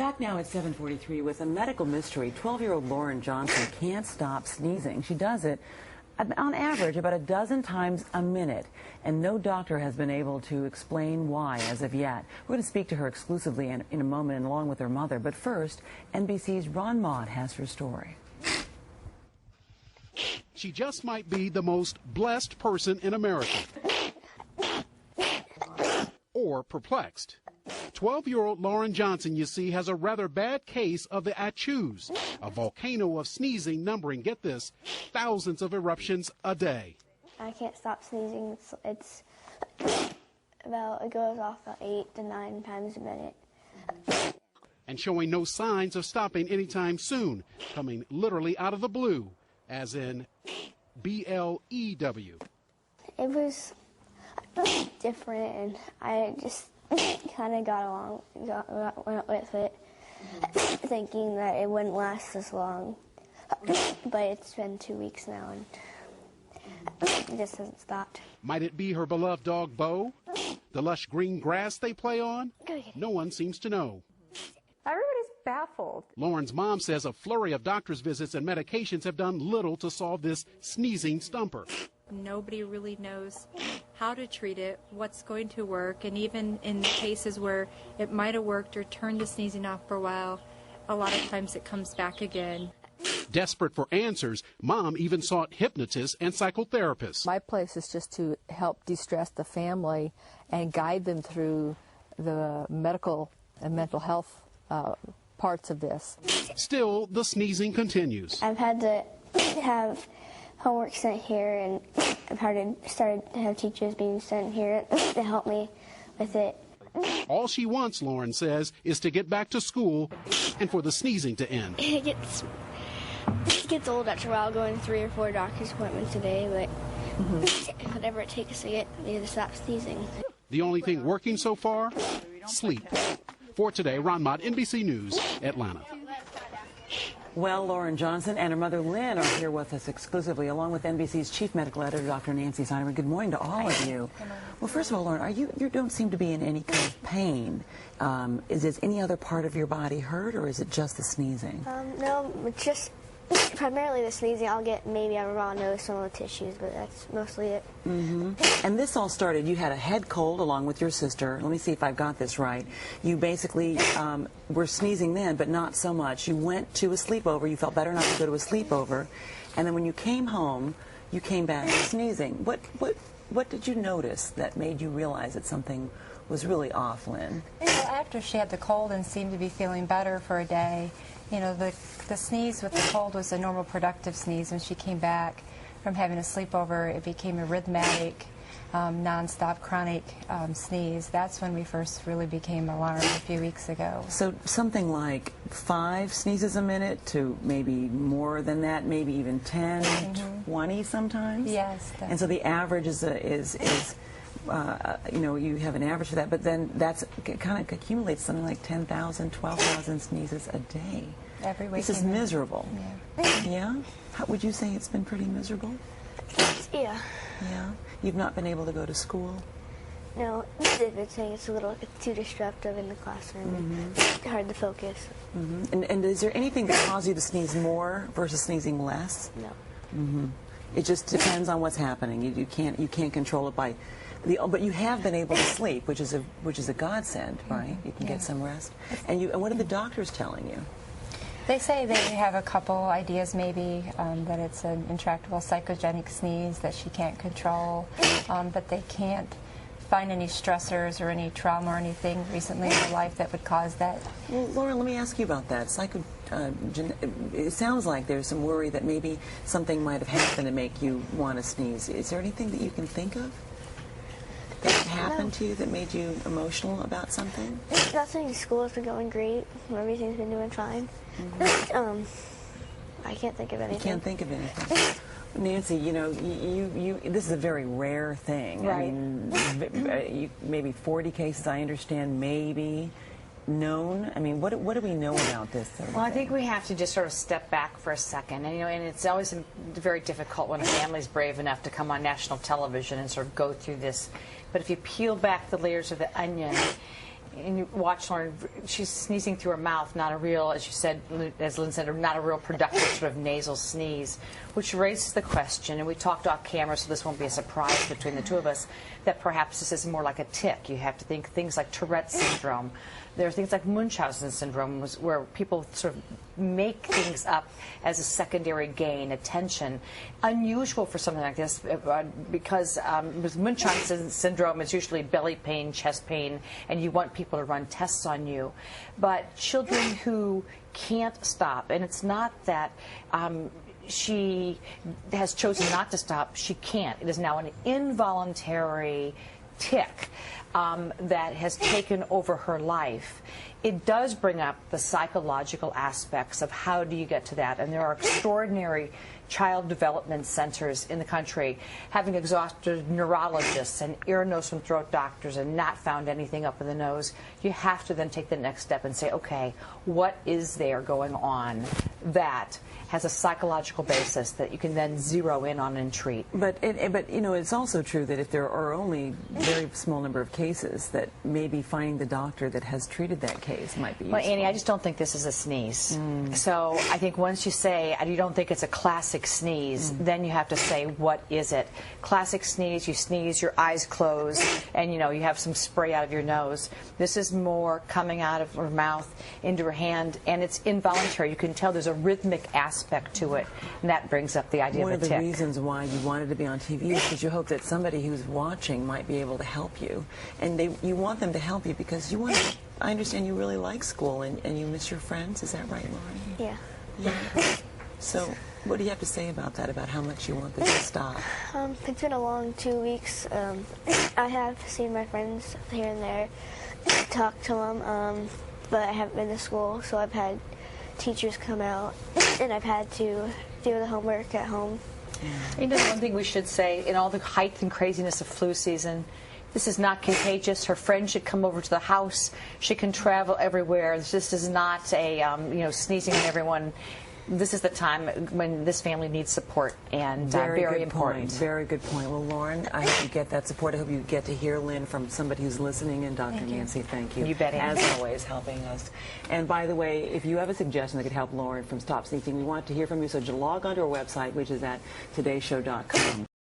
Back now at 7:43 with a medical mystery. 12-year-old Lauren Johnson can't stop sneezing. She does it on average about a dozen times a minute, and no doctor has been able to explain why as of yet. We're going to speak to her exclusively in a moment, and along with her mother. But first, NBC's Ron Maude has her story. She just might be the most blessed person in America. Or perplexed. 12-year-old Lauren Johnson, you see, has a rather bad case of the Achoos, a volcano of sneezing numbering, get this, thousands of eruptions a day. I can't stop sneezing. It goes off about 8 to 9 times a minute. And showing no signs of stopping anytime soon, coming literally out of the blue, as in B-L-E-W. It was different, and I just kind of went with it, thinking that it wouldn't last as long. But it's been 2 weeks now, and it just hasn't stopped. Might it be her beloved dog, Bo? The lush green grass they play on? No one seems to know. Everybody's baffled. Lauren's mom says a flurry of doctor's visits and medications have done little to solve this sneezing stumper. Nobody really knows how to treat it, what's going to work, and even in cases where it might have worked or turned the sneezing off for a while, a lot of times it comes back again. Desperate for answers, Mom even sought hypnotists and psychotherapists. My place is just to help de-stress the family and guide them through the medical and mental health parts of this. Still, the sneezing continues. I've had to have homework sent here, and I've started to have teachers being sent here to help me with it. All she wants, Lauren says, is to get back to school and for the sneezing to end. It gets old after a while, going to 3 or 4 doctor's appointments a day, but whatever it takes to get me to stop sneezing. The only thing working so far? Sleep. For today, Ron Maude, NBC News, Atlanta. Well, Lauren Johnson and her mother Lynn are here with us exclusively, along with NBC's chief medical editor, Dr. Nancy Sineman. Good morning to all of you. Well, first of all, Lauren, you don't seem to be in any kind of pain. Is any other part of your body hurt, or is it just the sneezing? No, it's just primarily the sneezing. I'll get maybe a raw nose, some of the tissues, but that's mostly it. And this all started, you had a head cold along with your sister. Let me see if I've got this right. You basically were sneezing then, but not so much. You went to a sleepover. You felt better not to go to a sleepover. And then when you came home, you came back sneezing. What did you notice that made you realize that something was really off, Lynn? Well, after she had the cold and seemed to be feeling better for a day, you know, the sneeze with the cold was a normal productive sneeze. When she came back from having a sleepover, it became a rhythmic, nonstop chronic sneeze. That's when we first really became alarmed a few weeks ago. So something like 5 sneezes a minute to maybe more than that, maybe even 10, 20 sometimes? Yes. Definitely. And so the average is you know, you have an average for that, but then that's kind of accumulates something like 10,000, 12,000 sneezes a day. Every week. This is miserable. Yeah. Yeah? How would you say it's been pretty miserable? Yeah. Yeah? You've not been able to go to school? No, it's a little too disruptive in the classroom. It's hard to focus. And is there anything that causes you to sneeze more versus sneezing less? No. It just depends on what's happening. You can't control it by but you have been able to sleep, which is a godsend, right? You can get some rest. And what are the doctors telling you? They say they have a couple ideas, maybe that it's an intractable psychogenic sneeze that she can't control, but they can't find any stressors or any trauma or anything recently in her life that would cause that. Well, Laura, let me ask you about that. It sounds like there's some worry that maybe something might have happened to make you want to sneeze. Is there anything that you can think of that happened to you that made you emotional about something? Nothing. School has been going great. Everything's been doing fine. I can't think of anything. You can't think of anything. Nancy, you know, this is a very rare thing. Right. I mean, maybe 40 cases, I understand, maybe known. I mean, what do we know about this? Well, I think we have to just sort of step back for a second. And, you know, and it's always very difficult when a family's brave enough to come on national television and sort of go through this. But if you peel back the layers of the onion, and you watch Lauren, she's sneezing through her mouth, not a real, as you said, as Lynn said, not a real productive sort of nasal sneeze, which raises the question, and we talked off camera, so this won't be a surprise between the two of us, that perhaps this is more like a tic. You have to think things like Tourette's syndrome. There are things like Munchausen syndrome, where people sort of make things up as a secondary gain, attention. Unusual for something like this because with Munchausen syndrome, it's usually belly pain, chest pain, and you want people to run tests on you. But children who can't stop, and it's not that she has chosen not to stop, she can't. It is now an involuntary tic that has taken over her life. It does bring up the psychological aspects of how do you get to that, and there are extraordinary child development centers in the country, having exhausted neurologists and ear, nose, and throat doctors and not found anything up in the nose. You have to then take the next step and say, okay, what is there going on that has a psychological basis that you can then zero in on and treat? But you know, it's also true that if there are only a very small number of cases, that maybe finding the doctor that has treated that case might be useful. Well, Annie, I just don't think this is a sneeze. So I think once you say, you don't think it's a classic sneeze, then you have to say, what is it? Classic sneeze, you sneeze, your eyes close, and you know, you have some spray out of your nose. This is more coming out of her mouth into her hand, and it's involuntary. You can tell there's a rhythmic aspect to it, and that brings up the idea of a tic. One of the reasons why you wanted to be on TV is because you hope that somebody who's watching might be able to help you, and you want them to help you because you want to, I understand you really like school and you miss your friends. Is that right, Lauren? Yeah. So what do you have to say about that, about how much you want this to stop? It's been a long 2 weeks. I have seen my friends here and there, talk to them, but I haven't been to school, so I've had teachers come out, and I've had to do the homework at home. You know, one thing we should say, in all the height and craziness of flu season, this is not contagious. Her friends should come over to the house. She can travel everywhere. This is not a, you know, sneezing on everyone. This is the time when this family needs support, and very important. Point. Very good point. Well, Lauren, I hope you get that support. I hope you get to hear Lynn from somebody who's listening, and Dr. Nancy, thank you. You bet. As always, helping us. And by the way, if you have a suggestion that could help Lauren from stop sneezing, we want to hear from you, so log on to our website, which is at todayshow.com.